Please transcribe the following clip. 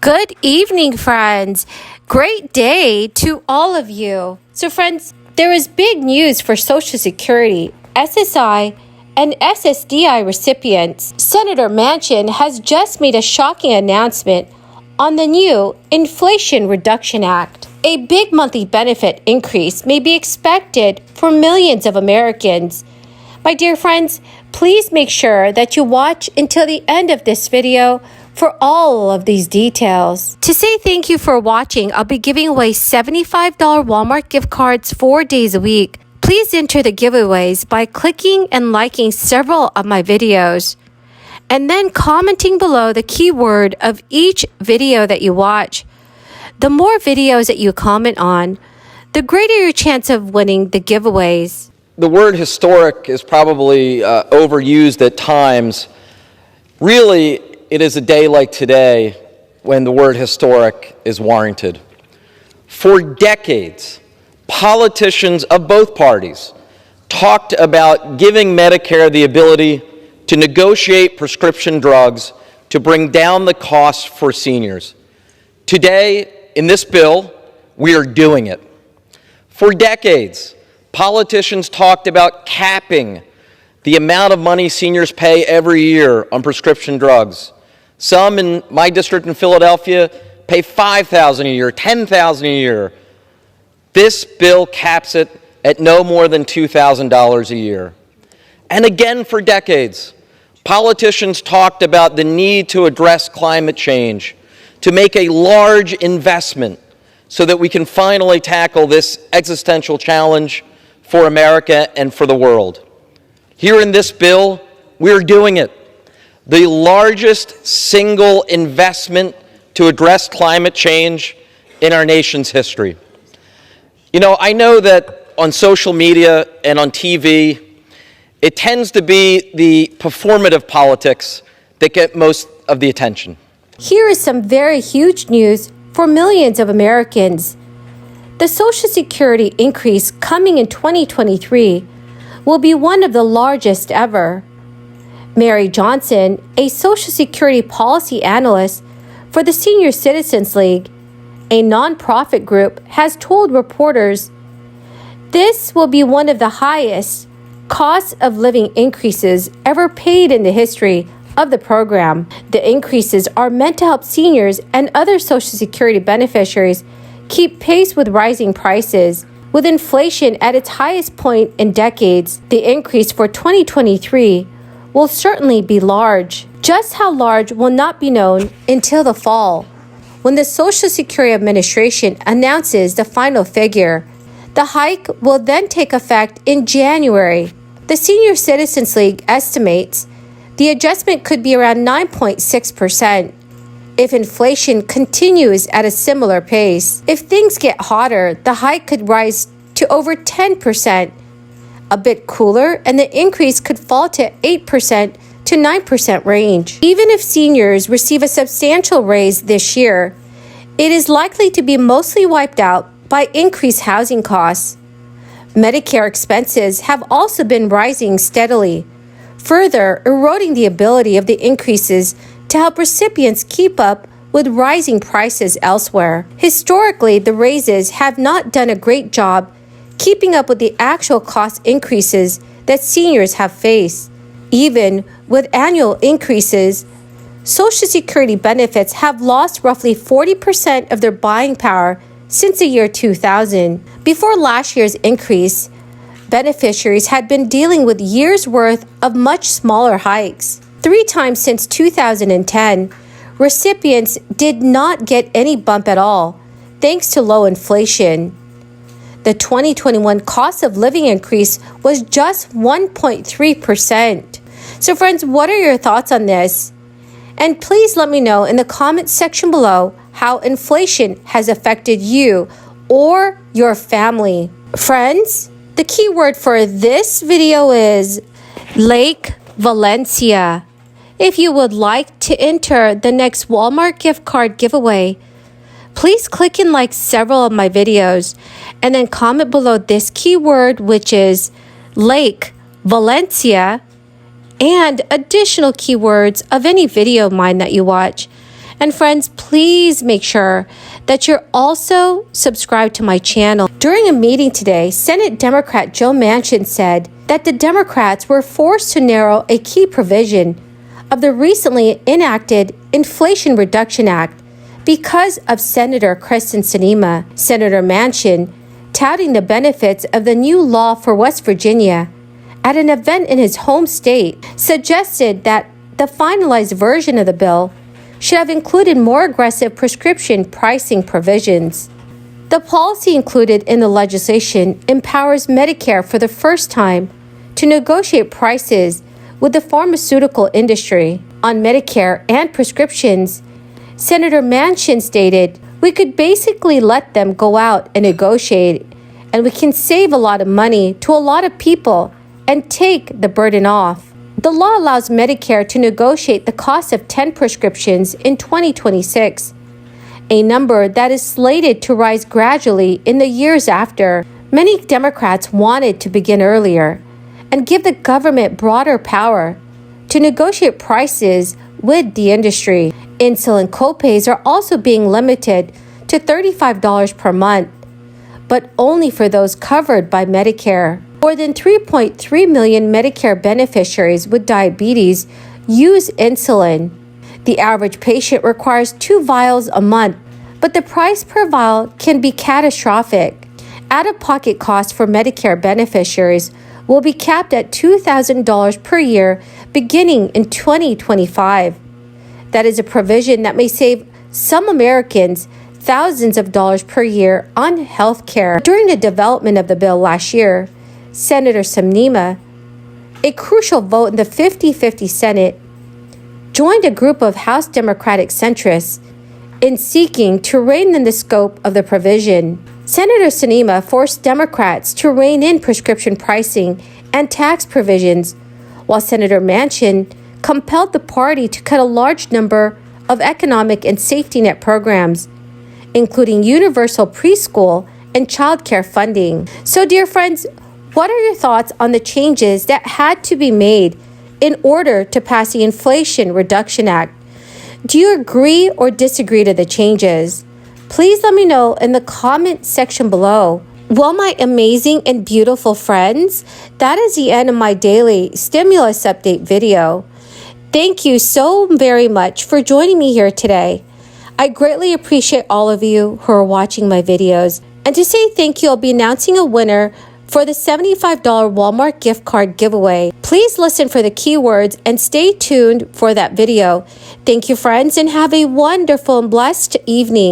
Good evening, friends. Great day to all of you. So, friends, there is big news for Social Security, SSI, and SSDI recipients. Senator Manchin has just made a shocking announcement on the new Inflation Reduction Act. A big monthly benefit increase may be expected for millions of Americans. My dear friends, please make sure that you watch until the end of this video for all of these details. To say thank you for watching, I'll be giving away $75 Walmart gift cards 4 days a week. Please enter the giveaways by clicking and liking several of my videos, and then commenting below the keyword of each video that you watch. The more videos that you comment on, the greater your chance of winning the giveaways. The word historic is probably overused at times. Really, it is a day like today when the word historic is warranted. For decades, politicians of both parties talked about giving Medicare the ability to negotiate prescription drugs to bring down the costs for seniors. Today, in this bill, we are doing it. For decades, politicians talked about capping the amount of money seniors pay every year on prescription drugs. Some in my district in Philadelphia pay $5,000 a year, $10,000 a year. This bill caps it at no more than $2,000 a year. And again, for decades, politicians talked about the need to address climate change, to make a large investment so that we can finally tackle this existential challenge for America and for the world. Here in this bill, we're doing it. The largest single investment to address climate change in our nation's history. You know, I know that on social media and on TV, it tends to be the performative politics that get most of the attention. Here is some very huge news for millions of Americans. The Social Security increase coming in 2023 will be one of the largest ever. Mary Johnson, a Social Security policy analyst for the Senior Citizens League, a nonprofit group, has told reporters this will be one of the highest cost of living increases ever paid in the history of the program. The increases are meant to help seniors and other Social Security beneficiaries keep pace with rising prices. With inflation at its highest point in decades, the increase for 2023 will certainly be large. Just how large will not be known until the fall, when the Social Security Administration announces the final figure. The hike will then take effect in January. The Senior Citizens League estimates the adjustment could be around 9.6% if inflation continues at a similar pace. If things get hotter, the hike could rise to over 10%. A bit cooler, and the increase could fall to 8% to 9% range. Even if seniors receive a substantial raise this year, it is likely to be mostly wiped out by increased housing costs. Medicare expenses have also been rising steadily, further eroding the ability of the increases to help recipients keep up with rising prices elsewhere. Historically, the raises have not done a great job keeping up with the actual cost increases that seniors have faced. Even with annual increases, Social Security benefits have lost roughly 40% of their buying power since the year 2000. Before last year's increase, beneficiaries had been dealing with years' worth of much smaller hikes. 3 times since 2010, recipients did not get any bump at all, thanks to low inflation. The 2021 cost of living increase was just 1.3%. So friends, what are your thoughts on this? And please let me know in the comments section below how inflation has affected you or your family. Friends, the key word for this video is Lake Valencia. If you would like to enter the next Walmart gift card giveaway, please click and like several of my videos and then comment below this keyword, which is Lake Valencia, and additional keywords of any video of mine that you watch. And friends, please make sure that you're also subscribed to my channel. During a meeting today, Senate Democrat Joe Manchin said that the Democrats were forced to narrow a key provision of the recently enacted Inflation Reduction Act because of Senator Kyrsten Sinema. Senator Manchin, touting the benefits of the new law for West Virginia at an event in his home state, suggested that the finalized version of the bill should have included more aggressive prescription pricing provisions. The policy included in the legislation empowers Medicare for the first time to negotiate prices with the pharmaceutical industry on Medicare and prescriptions. Senator Manchin stated, "We could basically let them go out and negotiate, and we can save a lot of money to a lot of people and take the burden off." The law allows Medicare to negotiate the cost of 10 prescriptions in 2026, a number that is slated to rise gradually in the years after. Many Democrats wanted to begin earlier and give the government broader power to negotiate prices with the industry. Insulin copays are also being limited to $35 per month, but only for those covered by Medicare. More than 3.3 million Medicare beneficiaries with diabetes use insulin. The average patient requires 2 vials a month, but the price per vial can be catastrophic. Out-of-pocket costs for Medicare beneficiaries will be capped at $2,000 per year beginning in 2025. That is a provision that may save some Americans thousands of dollars per year on health care. During the development of the bill last year, Senator Sinema, a crucial vote in the 50-50 Senate, joined a group of House Democratic centrists in seeking to rein in the scope of the provision. Senator Sinema forced Democrats to rein in prescription pricing and tax provisions, while Senator Manchin compelled the party to cut a large number of economic and safety net programs, including universal preschool and child care funding. So, dear friends, what are your thoughts on the changes that had to be made in order to pass the Inflation Reduction Act? Do you agree or disagree to the changes? Please let me know in the comment section below. Well, my amazing and beautiful friends, that is the end of my daily stimulus update video. Thank you so very much for joining me here today. I greatly appreciate all of you who are watching my videos. And to say thank you, I'll be announcing a winner for the $75 Walmart gift card giveaway. Please listen for the keywords and stay tuned for that video. Thank you, friends, and have a wonderful and blessed evening.